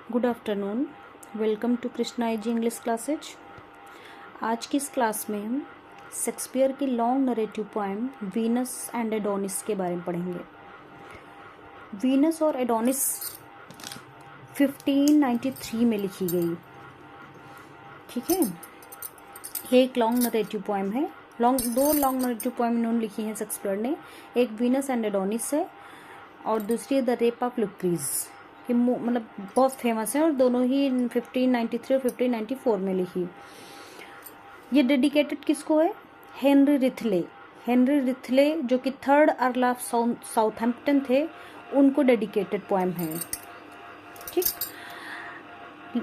Good afternoon. Welcome to Krishna AG English classes. आज की इस क्लास में हम शेक्सपियर की long narrative poem Venus and Adonis के बारे में पढ़ेंगे। वीनस और एडोनिस 1593 में लिखी गई। ठीक है, ये एक लॉन्ग नरेटिव पोएम है। दो लॉन्ग नरेटिव पोएम इन्होंने लिखी हैं शेक्सपियर ने। एक वीनस एंड एडोनिस है और दूसरी है द रेप ऑफ लुक्रीज। ये मतलब बहुत फेमस है और दोनों ही 1593 और 1594 में लिखी। ये डेडिकेटेड किसको है? हेनरी रिथले। हेनरी रिथले जो कि थर्ड अर्ल ऑफ साउथहैम्पटन थे, उनको डेडिकेटेड पोएम है। ठीक,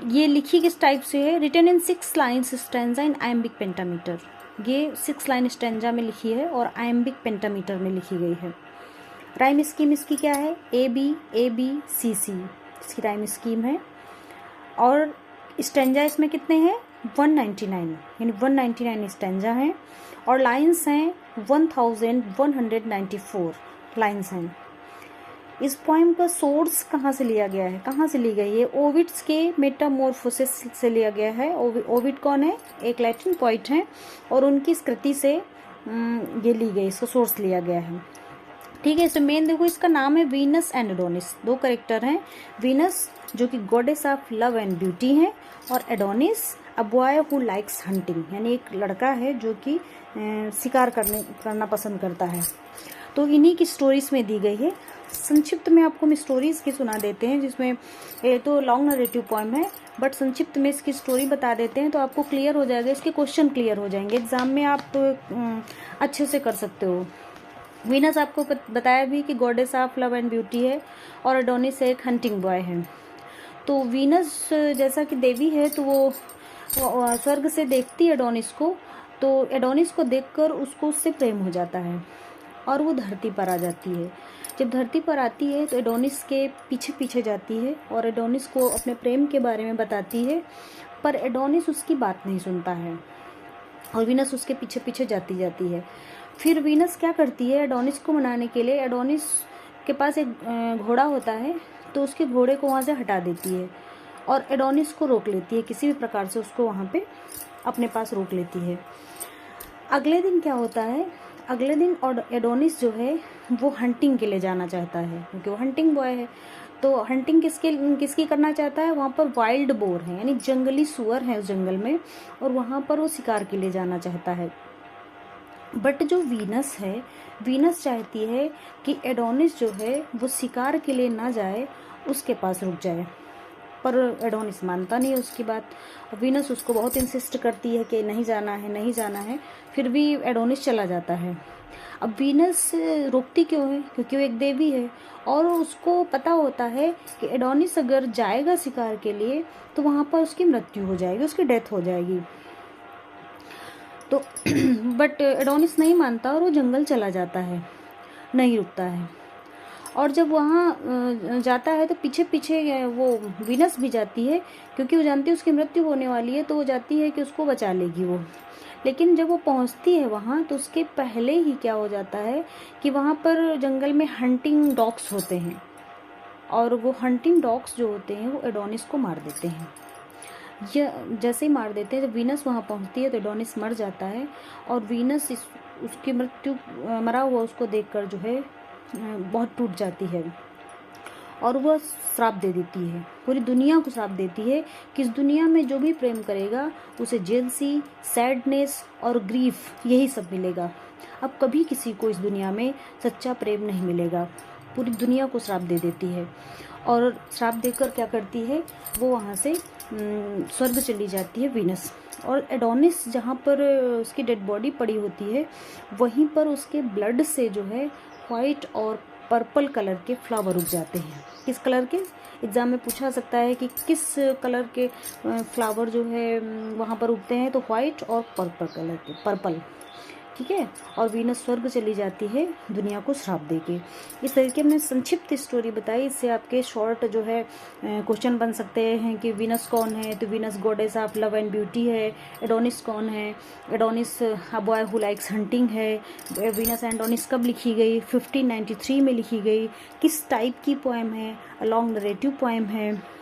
ये लिखी किस टाइप से है? Written in 6 lines stanza in iambic pentameter. ये 6 लाइन स्टैंजा में लिखी है और आयम्बिक पेंटामीटर में लिखी गई है। राइम स्कीम इसकी क्या है? ए बी सी सी इसकी राइम स्कीम है। और स्टैंजा इसमें कितने हैं? 199, यानी 199 स्टैंजा हैं और लाइन्स हैं 1194 लाइन्स हैं। इस पोएम का सोर्स कहाँ से लिया गया है? कहाँ से ली गई है? ओविड्स के मेटामॉर्फोसिस से लिया गया है। ओविड कौन है? एक लैटिन पोइट हैं और उनकी कृति से ये ली गई, इसका सोर्स लिया गया है। ठीक है, इसमें मेन देखो, इसका नाम है वीनस एंड एडोनिस। दो कैरेक्टर हैं, वीनस जो कि goddess of love and beauty है और Adonis a boy who likes hunting, यानी एक लड़का है जो कि शिकार करना पसंद करता है। तो इन्हीं की स्टोरीज में दी गई है। संक्षिप्त में आपको हम स्टोरीज की सुना देते हैं, जिसमें ये तो लॉन्ग नरेटिव पोएम है बट संक्षिप्त में इसकी स्टोरी बता देते हैं तो आपको क्लियर हो जाएगा, इसके क्वेश्चन क्लियर हो जाएंगे, एग्जाम में आप अच्छे से कर सकते हो। वीनस आपको बताया भी कि goddess of love and beauty है और एडोनिस एक हंटिंग बॉय है। तो वीनस जैसा कि देवी है तो वो स्वर्ग से देखती है एडोनिस को, तो एडोनिस को देखकर उसको उससे प्रेम हो जाता है और वो धरती पर आ जाती है। जब धरती पर आती है तो एडोनिस के पीछे पीछे जाती है और एडोनिस को अपने प्रेम के बारे में बताती है, पर एडोनिस उसकी बात नहीं सुनता है और वीनस उसके पीछे पीछे जाती है। फिर वीनस क्या करती है? एडोनिस को मनाने के लिए एडोनिस के पास एक घोड़ा होता है, तो उसके घोड़े को वहाँ से हटा देती है और एडोनिस को रोक लेती है, किसी भी प्रकार से उसको वहाँ पे अपने पास रोक लेती है। अगले दिन क्या होता है? अगले दिन एडोनिस जो है वो हंटिंग के लिए जाना चाहता है, क्योंकि वो हंटिंग बॉय है। तो हंटिंग किसकी करना चाहता है? वहाँ पर वाइल्ड बोर है, यानी जंगली सुअर है उस जंगल में, और वहाँ पर वो शिकार के लिए जाना चाहता है। बट जो वीनस है, वीनस चाहती है कि एडोनिस जो है वो शिकार के लिए ना जाए, उसके पास रुक जाए, पर एडोनिस मानता नहीं है उसकी बात। वीनस उसको बहुत इंसिस्ट करती है कि नहीं जाना है, नहीं जाना है, फिर भी एडोनिस चला जाता है। अब वीनस रोकती क्यों है? क्योंकि वो एक देवी है और उसको पता होता है कि एडोनिस अगर जाएगा शिकार के लिए तो वहाँ पर उसकी मृत्यु हो जाएगी, उसकी डेथ हो जाएगी। तो बट एडोनिस नहीं मानता और वो जंगल चला जाता है, नहीं रुकता है। और जब वहाँ जाता है तो पीछे पीछे वो वीनस भी जाती है, क्योंकि वो जानती है उसकी मृत्यु होने वाली है, तो वो जाती है कि उसको बचा लेगी वो। लेकिन जब वो पहुँचती है वहाँ तो उसके पहले ही क्या हो जाता है कि वहाँ पर जंगल में हंटिंग डॉग्स होते हैं और वो हंटिंग डॉग्स जो होते हैं वो एडोनिस को मार देते हैं। जैसे ही मार देते हैं, जब वीनस वहाँ पहुँचती है तो एडोनिस मर जाता है और वीनस उसकी मृत्यु मरा हुआ उसको देखकर जो है बहुत टूट जाती है और वह श्राप दे देती है, पूरी दुनिया को श्राप देती है कि इस दुनिया में जो भी प्रेम करेगा उसे जेलसी, सैडनेस और ग्रीफ यही सब मिलेगा। अब कभी किसी को इस दुनिया में सच्चा प्रेम नहीं मिलेगा। पूरी दुनिया को श्राप दे देती है और श्राप देकर क्या करती है? वो वहाँ से स्वर्ग चली जाती है वीनस। और एडोनिस जहाँ पर उसकी डेड बॉडी पड़ी होती है, वहीं पर उसके ब्लड से जो है वाइट और पर्पल कलर के फ्लावर उग जाते हैं। किस कलर के? एग्जाम में पूछा सकता है कि किस कलर के फ्लावर जो है वहाँ पर उगते हैं, तो वाइट और पर्पल कलर के, पर्पल। ठीक है, और वीनस स्वर्ग चली जाती है दुनिया को श्राप देके। इस तरीके हमने संक्षिप्त स्टोरी बताई। इससे आपके शॉर्ट जो है क्वेश्चन बन सकते हैं कि वीनस कौन है, तो Venus goddess of love and beauty है। एडोनिस कौन है? Adonis a boy who likes hunting है। वीनस एंड एडोनिस कब लिखी गई? 1593 में लिखी गई। किस टाइप की पोएम है? लॉन्ग नरेटिव पोएम है।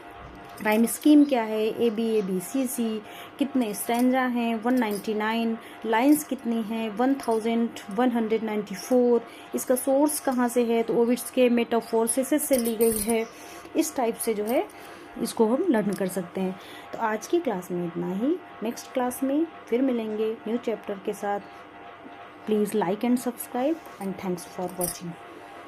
राइम स्कीम क्या है, ए बी सी सी, कितने स्टैंजा हैं 199, लाइंस कितनी हैं 1194, इसका सोर्स कहाँ से है तो ओविड्स के मेटाफोरसिस से ली गई है। इस टाइप से जो है इसको हम लर्न कर सकते हैं। तो आज की क्लास में इतना ही, नेक्स्ट क्लास में फिर मिलेंगे न्यू चैप्टर के साथ। Please like and subscribe and thanks for watching.